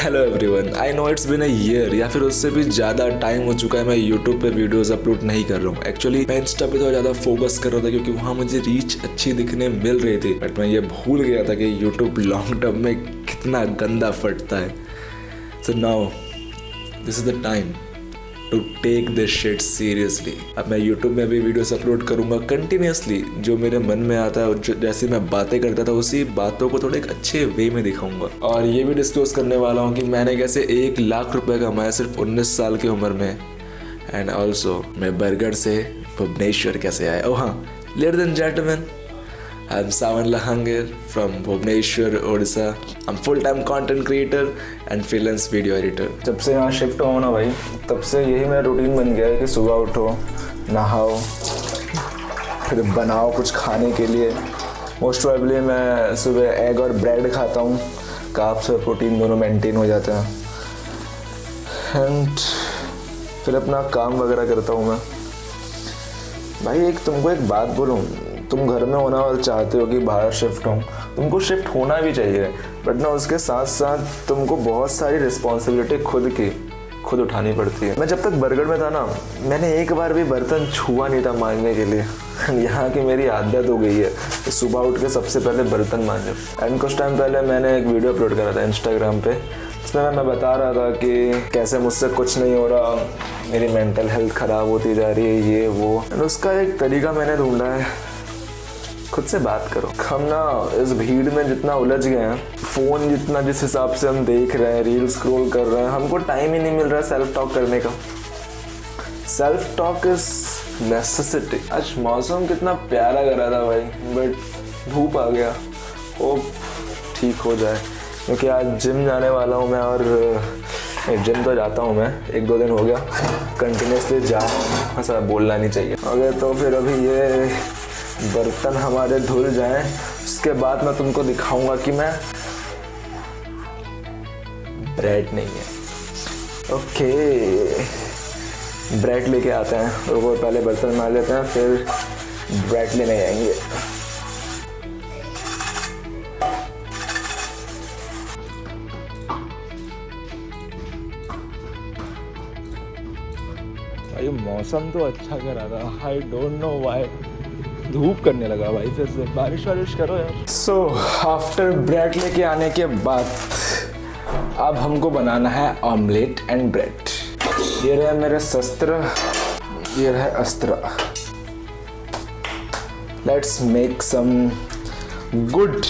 Hello everyone, I know it's been a year या फिर उससे भी ज़्यादा टाइम हो चुका है मैं यूट्यूब पे वीडियोस अपलोड नहीं कर रहा हूँ। एक्चुअली मैं इंस्टा पे थोड़ा ज़्यादा फोकस कर रहा था क्योंकि वहाँ मुझे रीच अच्छी दिखने मिल रही थी, बट मैं ये भूल गया था कि यूट्यूब लॉन्ग टर्म में कितना गंदा फटता है। So now this is the time to take this shit seriously. अब मैं यूट्यूब में भी वीडियोस अपलोड करूंगा कंटिन्यूसली, जो मेरे मन में आता है और जैसे मैं बातें करता था उसी बातों को थोड़े एक अच्छे वे में दिखाऊंगा। और ये भी डिस्क्लोज करने वाला हूँ कि मैंने कैसे 1 लाख रुपए कमाया सिर्फ 19 साल की उम्र में। एंड ऑल्सो मैं बरगढ़ से भुवनेश्वर कैसे आया। ओह हाँ, ladies and gentleman, I am Sawan Lahanger from Bhubaneswar, Odisha. I am full time content creator and freelance video editor. जब से यहाँ शिफ्ट हुआ ना भाई, तब से यही मेरा रूटीन बन गया है कि सुबह उठो, नहाओ, फिर बनाओ कुछ खाने के लिए। मोस्ट प्रोबेबली मैं सुबह एग और ब्रेड खाता हूँ, कार्ब्स और प्रोटीन दोनों मेंटेन हो जाते हैं। एंड फिर अपना काम वगैरह करता हूँ मैं। भाई तुमको एक बात बोलूँ, तुम घर में होना और चाहते हो कि बाहर शिफ्ट हो, तुमको शिफ्ट होना भी चाहिए, बट ना उसके साथ साथ तुमको बहुत सारी रिस्पॉन्सिबिलिटी खुद उठानी पड़ती है। मैं जब तक बरगढ़ में था ना, मैंने एक बार भी बर्तन छुआ नहीं था मांजने के लिए। यहाँ की मेरी आदत हो गई है कि सुबह उठ के सबसे पहले बर्तन मांजो। एंड कुछ टाइम पहले मैंने एक वीडियो अपलोड करा था इंस्टाग्राम पे, जिसमें मैं बता रहा था कि कैसे मुझसे कुछ नहीं हो रहा, मेरी मेंटल हेल्थ ख़राब होती जा रही है, ये वो। एंड उसका एक तरीका मैंने ढूंढा है, खुद से बात करो। हम ना इस भीड़ में जितना उलझ गए हैं, फ़ोन जितना जिस हिसाब से हम देख रहे हैं, रील स्क्रॉल कर रहे हैं, हमको टाइम ही नहीं मिल रहा है सेल्फ टॉक करने का। Self talk is necessity. आज मौसम कितना प्यारा कर रहा था भाई, बट धूप आ गया। होप ठीक हो जाए, क्योंकि आज जिम जाने वाला हूँ मैं। और जिम तो जाता हूँ मैं, 1-2 दिन हो गया कंटिन्यूसली जा रहा हूँ। ऐसा बोलना नहीं चाहिए। अगर तो फिर अभी ये बर्तन हमारे धुल जाएं, उसके बाद मैं तुमको दिखाऊंगा कि मैं ब्रेड नहीं है। ओके, ब्रेड लेके आते हैं, और वो पहले बर्तन मार लेते हैं, फिर ब्रेड लेने जाएंगे। भाई मौसम तो अच्छा कर रहा था, आई डोंट नो व्हाई धूप करने लगा भाई, फिर से बारिश करो यार। सो आफ्टर ब्रेड लेके आने के बाद अब हमको बनाना है ऑमलेट एंड ब्रेड। ये रहे मेरे शस्त्र, ये रहे अस्त्र। Let's make some good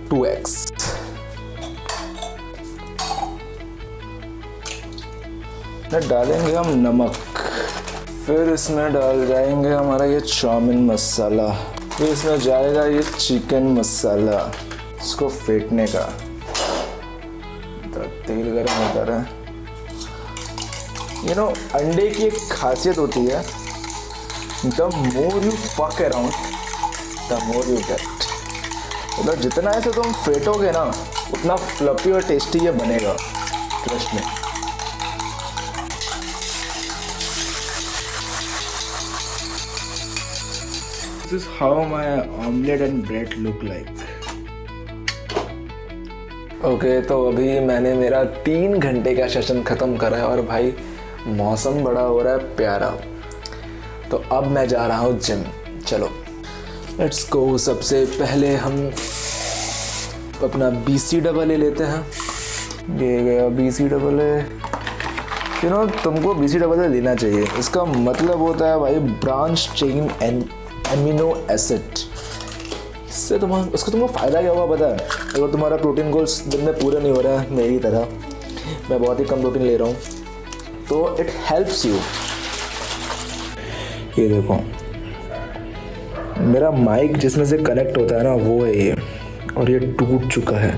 two eggs. डालेंगे हम नमक, फिर इसमें डाल जाएंगे हमारा ये चाउमीन मसाला, फिर इसमें जाएगा ये चिकन मसाला। इसको फेंटने का, तो तेल गर्म होता रहा। यू नो, अंडे की एक खासियत होती है, the more you fuck around the more you get. मतलब जितना ऐसे तुम फेंटोगे ना, उतना फ्लफी और टेस्टी ये बनेगा, ट्रस्ट में। This is how my omelette and bread look like. Okay, तो अभी मैंने मेरा 3 घंटे का सेशन ख़त्म करा है और भाई मौसम बड़ा हो रहा है प्यारा। तो अब मैं जा रहा हूँ जिम। चलो लेट्स गो। सबसे पहले हम अपना BC डबल ले लेते हैं। ये गया BC डबल है। यू नो, तुमको BC डबल लेना चाहिए। इसका मतलब होता है भाई branch chain and amino acid. इससे उसका तुमको फ़ायदा क्या होगा पता है? अगर तुम्हारा प्रोटीन गोल्स दिन में पूरे नहीं हो रहा है, मेरी तरह मैं बहुत ही कम प्रोटीन ले रहा हूँ, तो इट हेल्प्स यू। ये देखो, मेरा माइक जिसमें से कनेक्ट होता है ना, वो है ये, और ये टूट चुका है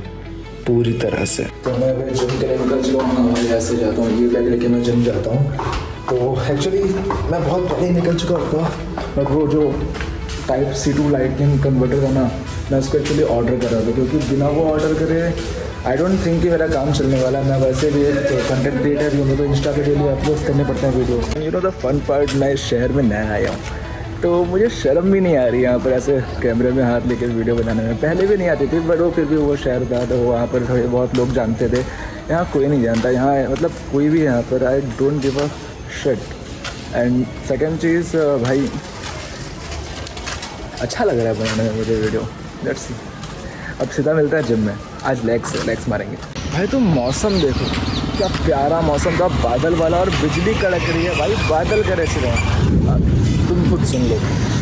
पूरी तरह से। तो मैं अगर जिम के लिए निकल चुका हूँ, ऐसे जाता हूँ, ये बैग लेके मैं जिम जाता हूँ। तो एक्चुअली मैं बहुत पहले निकल चुका होता, बट वो जो Type-C to लाइटनिंग कन्वर्टर था ना, मैं उसको एक्चुअली ऑर्डर कर रहा था, क्योंकि बिना वो ऑर्डर करे आई डोंट थिंक कि मेरा काम चलने वाला है। मैं वैसे भी एक कंटेंट क्रिएटर हूँ, तो इंस्टा पे डेली अपलोड करने पड़ते हैं video. You know the fun part, मैं इस शहर में नया आया हूँ तो मुझे शर्म भी नहीं आ रही यहाँ पर ऐसे कैमरे में हाथ लेकर वीडियो बनाने में। पहले भी नहीं आती थी, बट वो फिर भी वो शहर था तो वहाँ पर थोड़े बहुत लोग जानते थे। यहाँ कोई नहीं जानता, यहाँ मतलब कोई भी यहाँ पर I don't give a shit. And second चीज़ भाई, अच्छा लग रहा है बनाने में मुझे वीडियो। Let's see. अब सीधा मिलता है जिम में। आज लेग्स मारेंगे। भाई तुम मौसम देखो, क्या प्यारा मौसम था, बादल वाला और बिजली कड़क रही है भाई। बादल का रेस रहा, तुम खुद सुन लो।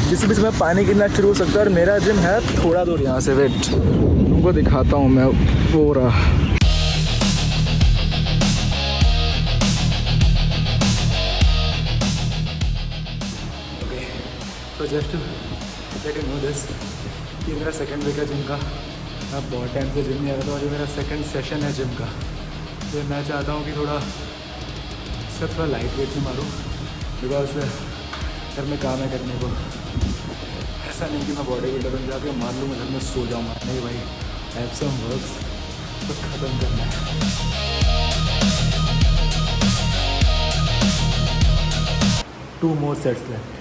किसी बीच में पानी गिरना शुरू हो सकता है और मेरा जिम है थोड़ा दूर यहाँ से। वेट, तुमको दिखाता हूँ मैं पूरा। तो just let you know this कि मेरा सेकंड वीक है जिम का। मैं बहुत टाइम से जिम नहीं आ रहा था और ये मेरा सेकंड सेशन है जिम का। तो मैं चाहता हूँ कि थोड़ा लाइट वेट में मारूँ, बिकॉज घर में काम है करने को। ऐसा नहीं कि मैं बॉडी बिल्डर बन जाके मान लूँ मैं घर में सो जाऊँगा। नहीं भाई, हैव सम वर्क्स तो ख़त्म करना है। Two more sets left.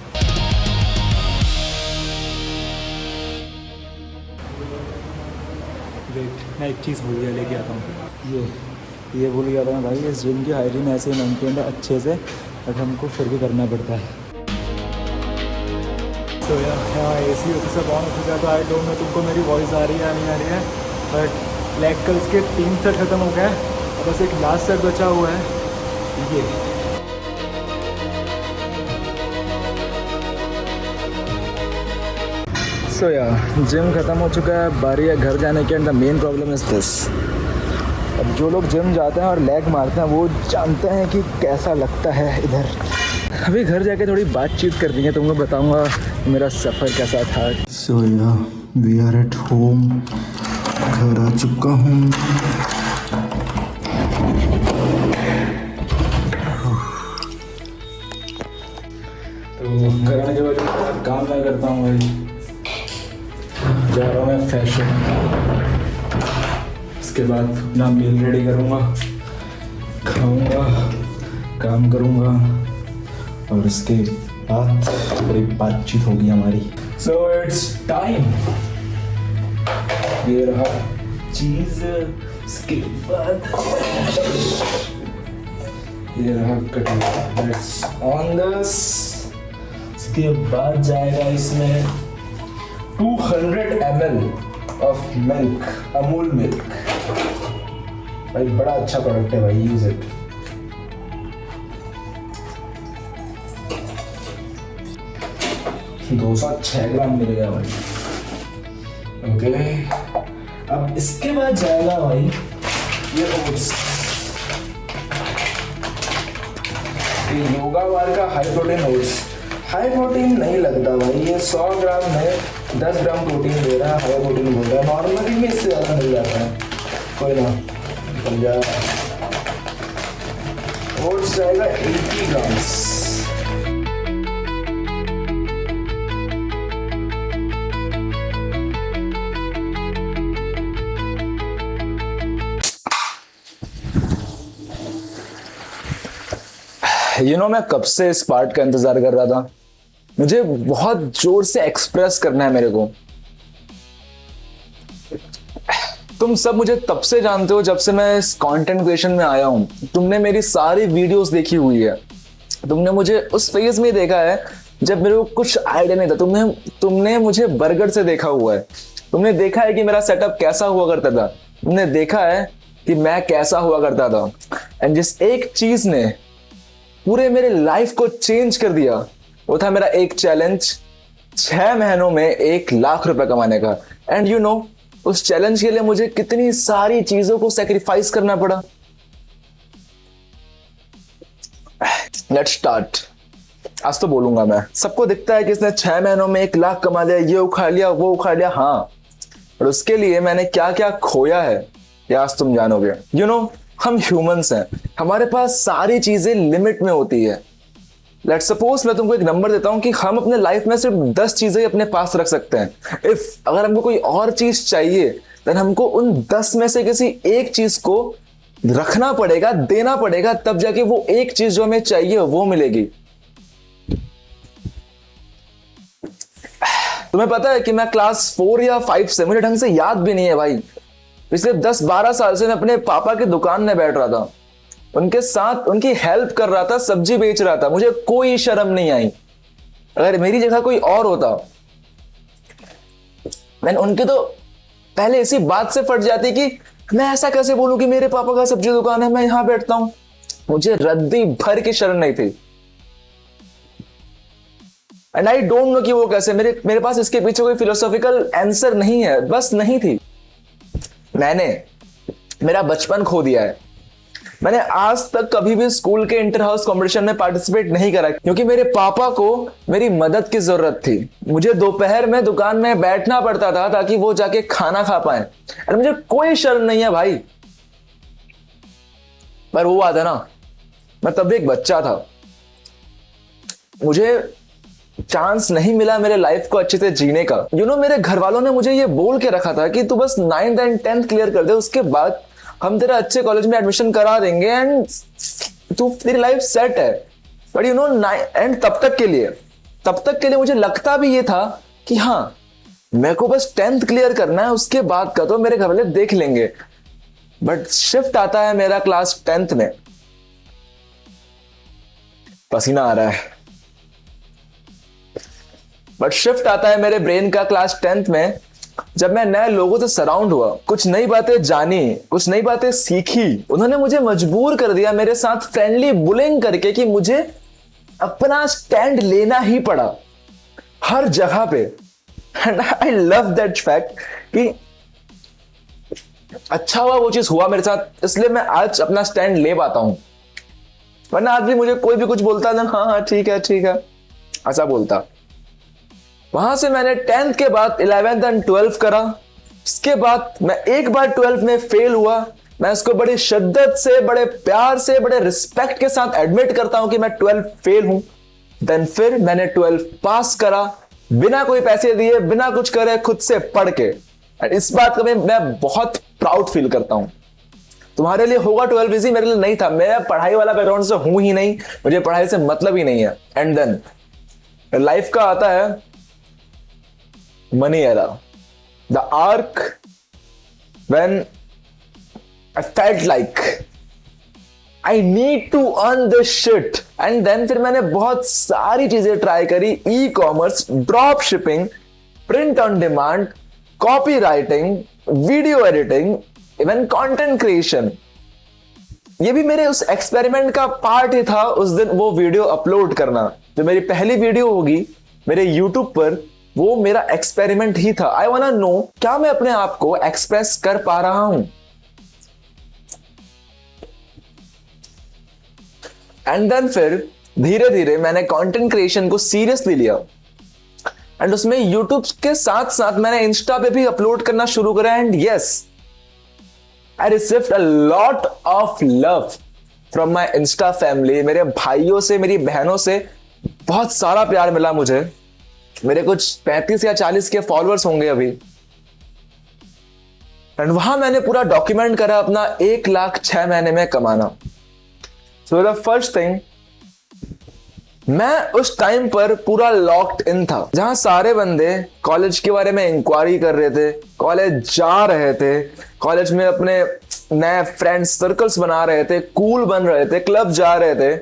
Wait, मैं एक चीज़ भूल गया, लेके आता हूँ। ये भूल गया था मैं भाई। इस जिम की हाइजीन ऐसे ही मेंटेन है अच्छे से, बट हमको फिर भी करना पड़ता है। तो यहाँ AC सब ऑन हो चुका है। तो आई डोंट नो तुमको मेरी वॉइस आ रही है या नहीं आ रही है, बट लेग कर्ल्स के 3 सेट ख़त्म हो गए, बस एक लास्ट सेट बचा हुआ है। ये सो जिम ख़त्म हो चुका है, बारी है घर जाने की। And the main problem is this, अब जो लोग जिम जाते हैं और लेग मारते हैं वो जानते हैं कि कैसा लगता है इधर। अभी घर जाके थोड़ी बातचीत करनी है, तुमको बताऊंगा मेरा सफ़र कैसा था। So we are at home, घर आ चुका हूँ। तो घर आने के बाद काम मैं करता हूँ भाई, जा रहा हूँ मैं फैशन। उसके बाद अपना मील रेडी करूँगा, खाऊँगा, काम करूँगा और उसके बाद बड़ी बातचीत होगी हमारी। So it's time. ये रहा चीज़, उसके बाद ये रहा कटोरा। Let's on this. उसके बाद जाएगा इसमें 200 ml of milk, Amul milk. भाई बड़ा अच्छा प्रोडक्ट है भाई, यूज इट। 206 ग्राम मिल गया भाई। ओके, अब इसके बाद जाएगा भाई ये ओट्स। ये योगा बार का high protein oats. High protein नहीं लगता भाई, ये 100 ग्राम में 10 ग्राम प्रोटीन दे रहा है, हाई प्रोटीन बोल रहा है। नॉर्मली में इससे ज़्यादा मिल जाता है, कोई ना बन जाएगा। ओट्स जाएगा 80 ग्राम्स। मैं कब से इस पार्ट का इंतजार कर रहा था। मुझे बहुत जोर से एक्सप्रेस करना है मेरे को। तुम सब मुझे तब से जानते हो जब से मैं इस कंटेंट क्रिएशन में आया हूं। तुमने मेरी सारी वीडियोस देखी हुई है। तुमने मुझे उस फेज में देखा है जब मेरे को कुछ आइडिया नहीं था। तुमने मुझे बर्गर से देखा हुआ है। तुमने देखा है कि मेरा सेटअप कैसा हुआ करता था। तुमने देखा है कि मैं कैसा हुआ करता था। एंड जिस एक चीज ने पूरे मेरे लाइफ को चेंज कर दिया वो था मेरा एक चैलेंज, 6 महीनों में 1 लाख रुपए कमाने का। एंड उस चैलेंज के लिए मुझे कितनी सारी चीजों को सैक्रिफाइस करना पड़ा। Let's start. आज तो बोलूंगा मैं। सबको दिखता है कि इसने 6 महीनों में 1 लाख कमा लिया, ये उखाड़ लिया, वो उखाड़ लिया। हाँ, और उसके लिए मैंने क्या क्या खोया है ये आज तुम जानोगे। हम ह्यूमंस हैं, हमारे पास सारी चीजें लिमिट में होती है। लेट्स सपोज मैं तुमको एक नंबर देता हूं कि हम अपने लाइफ में सिर्फ 10 चीजें अपने पास रख सकते हैं। इफ अगर हमको कोई और चीज चाहिए देन हमको उन 10 में से किसी एक चीज को रखना पड़ेगा, देना पड़ेगा, तब जाके वो एक चीज जो हमें चाहिए वो मिलेगी। तुम्हें पता है कि मैं क्लास 4 या 5 से, मुझे ढंग से याद भी नहीं है भाई, पिछले 10-12 साल से मैं अपने पापा की दुकान में बैठ रहा था, उनके साथ उनकी हेल्प कर रहा था, सब्जी बेच रहा था, मुझे कोई शर्म नहीं आई। अगर मेरी जगह कोई और होता मैंने उनके तो पहले इसी बात से फट जाती कि मैं ऐसा कैसे बोलूं कि मेरे पापा का सब्जी दुकान है, मैं यहां बैठता हूं। मुझे रद्दी भर की शर्म नहीं थी। एंड आई डोंट नो कि वो कैसे, मेरे पास इसके पीछे कोई फिलोसॉफिकल आंसर नहीं है, बस नहीं थी। मैंने मेरा बचपन खो दिया है। मैंने आज तक कभी भी स्कूल के इंटर हाउस कंपटीशन में पार्टिसिपेट नहीं करा क्योंकि मेरे पापा को मेरी मदद की जरूरत थी। मुझे दोपहर में दुकान में बैठना पड़ता था ताकि वो जाके खाना खा पाए। और मुझे कोई शर्म नहीं है भाई, पर वो बात है ना, मैं तब भी एक बच्चा था, मुझे चांस नहीं मिला मेरे लाइफ को अच्छे से जीने का। मेरे घर वालों ने मुझे ये बोल के रखा था कि तू बस 9th एंड 10th क्लियर कर दे, उसके बाद हम तेरा अच्छे कॉलेज में एडमिशन करा देंगे एंड तू तेरी लाइफ सेट है। बट एंड तब तक के लिए मुझे लगता भी ये था कि हाँ मेरे को बस 10th क्लियर करना है, उसके बाद का तो मेरे घर वाले देख लेंगे। बट शिफ्ट आता है मेरा क्लास 10th में, पसीना आ रहा है, बट शिफ्ट आता है मेरे ब्रेन का क्लास 10th में, जब मैं नए लोगों से सराउंड हुआ, कुछ नई बातें जानी, कुछ नई बातें सीखी। उन्होंने मुझे मजबूर कर दिया मेरे साथ फ्रेंडली बुलिंग करके कि मुझे अपना स्टैंड लेना ही पड़ा हर जगह पे। And I love that fact कि अच्छा हुआ वो चीज हुआ मेरे साथ, इसलिए मैं आज अपना स्टैंड ले पाता हूं। वरना आज भी मुझे कोई भी कुछ बोलता ना, हाँ ठीक है ऐसा बोलता। वहां से मैंने 10th के बाद 11th एंड 12th करा। इसके बाद मैं एक बार 12th में फेल हुआ। मैं इसको बड़ी शिद्दत से, बड़े प्यार से, बड़े रिस्पेक्ट के साथ एडमिट करता हूं कि मैं 12th फेल हूं। देन फिर मैंने 12th पास करा, बिना कोई पैसे दिए, बिना कुछ करे, खुद से पढ़ के। एंड इस बात का मैं बहुत प्राउड फील करता हूं। तुम्हारे लिए होगा 12th इजी, मेरे लिए नहीं था। मैं पढ़ाई वाला बैकग्राउंड से हूं ही नहीं, मुझे पढ़ाई से मतलब ही नहीं है। एंड देन लाइफ का आता है money era, the arc when I felt like I need to earn this shit. And then फिर मैंने बहुत सारी चीजें ट्राई करी, e-commerce, drop shipping, print on demand, copy writing, video editing, even content creation. ये भी मेरे उस एक्सपेरिमेंट का पार्ट ही था उस दिन, वो वीडियो अपलोड करना। जो मेरी पहली वीडियो होगी मेरे यूट्यूब पर, वो मेरा एक्सपेरिमेंट ही था। आई वांट टू नो क्या मैं अपने आप को एक्सप्रेस कर पा रहा हूं। एंड देन फिर धीरे धीरे मैंने कंटेंट क्रिएशन को सीरियसली लिया एंड उसमें यूट्यूब के साथ साथ मैंने इंस्टा पे भी अपलोड करना शुरू करा। And yes, I received a lot of love from my Insta family. मेरे भाइयों से, मेरी बहनों से बहुत सारा प्यार मिला मुझे। मेरे कुछ 35 या 40 के फॉलोअर्स होंगे अभी। एंड वहां मैंने पूरा डॉक्यूमेंट करा अपना 1 लाख 6 महीने में कमाना। सो द फर्स्ट थिंग, मैं उस टाइम पर पूरा लॉक्ड इन था, जहां सारे बंदे कॉलेज के बारे में इंक्वायरी कर रहे थे, कॉलेज जा रहे थे, कॉलेज में अपने नए फ्रेंड्स सर्कल्स बना रहे थे, कूल बन रहे थे, क्लब जा रहे थे,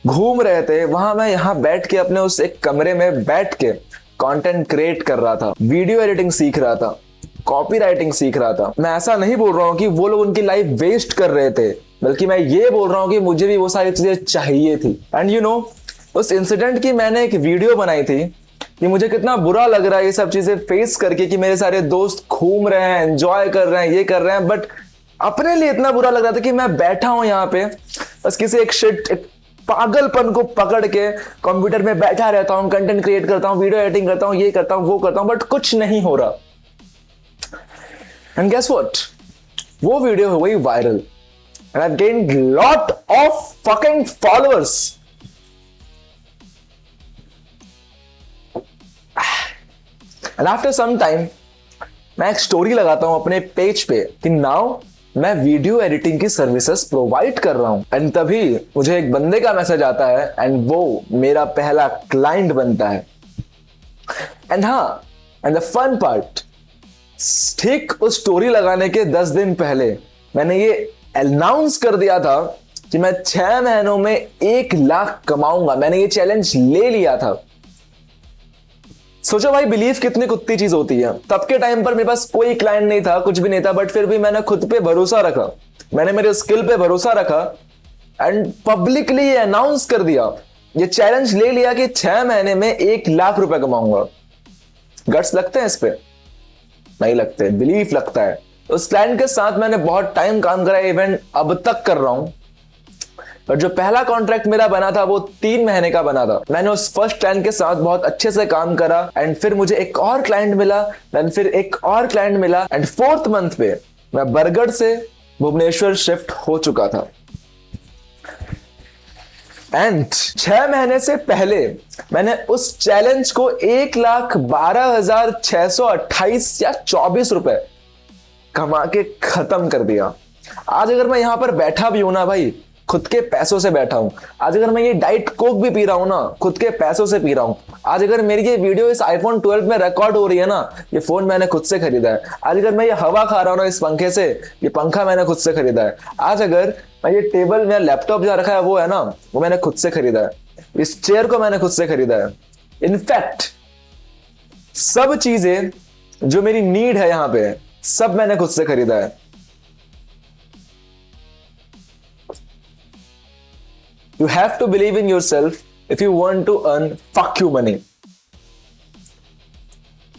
घूम रहे थे। वहां मैं यहां बैठ के अपने उस एक कमरे में बैठ के कंटेंट क्रिएट कर रहा था, वीडियो एडिटिंग सीख रहा था, कॉपी राइटिंग सीख रहा था। मैं ऐसा नहीं बोल रहा हूं कि वो लोग उनकी लाइफ वेस्ट कर रहे थे, बल्कि मैं ये बोल रहा हूं कि मुझे भी वो सारी चीजें चाहिए थी। एंड उस इंसिडेंट की मैंने एक वीडियो बनाई थी कि मुझे कितना बुरा लग रहा है ये सब चीजें फेस करके, कि मेरे सारे दोस्त घूम रहे हैं, एंजॉय कर रहे हैं, ये कर रहे हैं, बट अपने लिए इतना बुरा लग रहा था कि मैं बैठा हूं यहाँ पे बस किसी एक पागलपन को पकड़ के कंप्यूटर में बैठा रहता हूं, कंटेंट क्रिएट करता हूं, वीडियो एडिटिंग करता हूं, ये करता हूं, वो करता हूं, बट कुछ नहीं हो रहा। एंड गेस व्हाट, वो वीडियो हो गई viral and I gained lot of fucking followers. And after some time मैं एक स्टोरी लगाता हूं अपने पेज पे कि नाउ मैं वीडियो एडिटिंग की सर्विसेज प्रोवाइड कर रहा हूं। एंड तभी मुझे एक बंदे का मैसेज आता है एंड वो मेरा पहला क्लाइंट बनता है। एंड हाँ, एंड द फन पार्ट, ठीक उस स्टोरी लगाने के 10 दिन पहले मैंने ये अनाउंस कर दिया था कि मैं 6 महीनों में 1 लाख कमाऊंगा। मैंने ये चैलेंज ले लिया था। सोचो भाई, बिलीव कितनी कुत्ती चीज होती है। तब के टाइम पर मेरे पास कोई क्लाइंट नहीं था, कुछ भी नहीं था, बट फिर भी मैंने खुद पे भरोसा रखा, मैंने मेरे स्किल पे भरोसा रखा एंड पब्लिकली ये अनाउंस कर दिया, ये चैलेंज ले लिया कि 6 महीने में 1 लाख रुपए कमाऊंगा। गट्स लगते हैं इस पे? नहीं लगते, बिलीफ लगता है। उस क्लाइंट के साथ मैंने बहुत टाइम काम करा, इवन अब तक कर रहा हूं। पर जो पहला कॉन्ट्रैक्ट मेरा बना था वो 3 महीने का बना था। मैंने उस फर्स्ट क्लाइंट के साथ बहुत अच्छे से काम करा एंड फिर मुझे एक और क्लाइंट मिला, देन फिर एक और क्लाइंट मिला एंड 4th मंथ पे मैं बरगढ़ से भुवनेश्वर शिफ्ट हो चुका था। एंड 6 महीने से पहले मैंने उस चैलेंज को 1,12,628 या 24 रुपए कमा के खत्म कर दिया। आज अगर मैं यहां पर बैठा भी हूं ना भाई, खुद के पैसों से बैठा हूं। आज अगर मैं ये डाइट कोक भी पी रहा हूं ना, खुद के पैसों से पी रहा हूं। आज अगर मेरी ये वीडियो इस iPhone 12 में रिकॉर्ड हो रही है ना, ये फोन मैंने खुद से खरीदा है। आज अगर मैं ये हवा खा रहा हूं ना इस पंखे से, ये पंखा मैंने खुद से खरीदा है। आज अगर मैं ये टेबल में लैपटॉप जहां रखा है वो है ना, वो मैंने खुद से खरीदा है। इस चेयर को मैंने खुद से खरीदा है। इनफैक्ट सब चीजें जो मेरी नीड है यहां पे, सब मैंने खुद से खरीदा है। You have to believe in yourself if you want to earn fuck you money.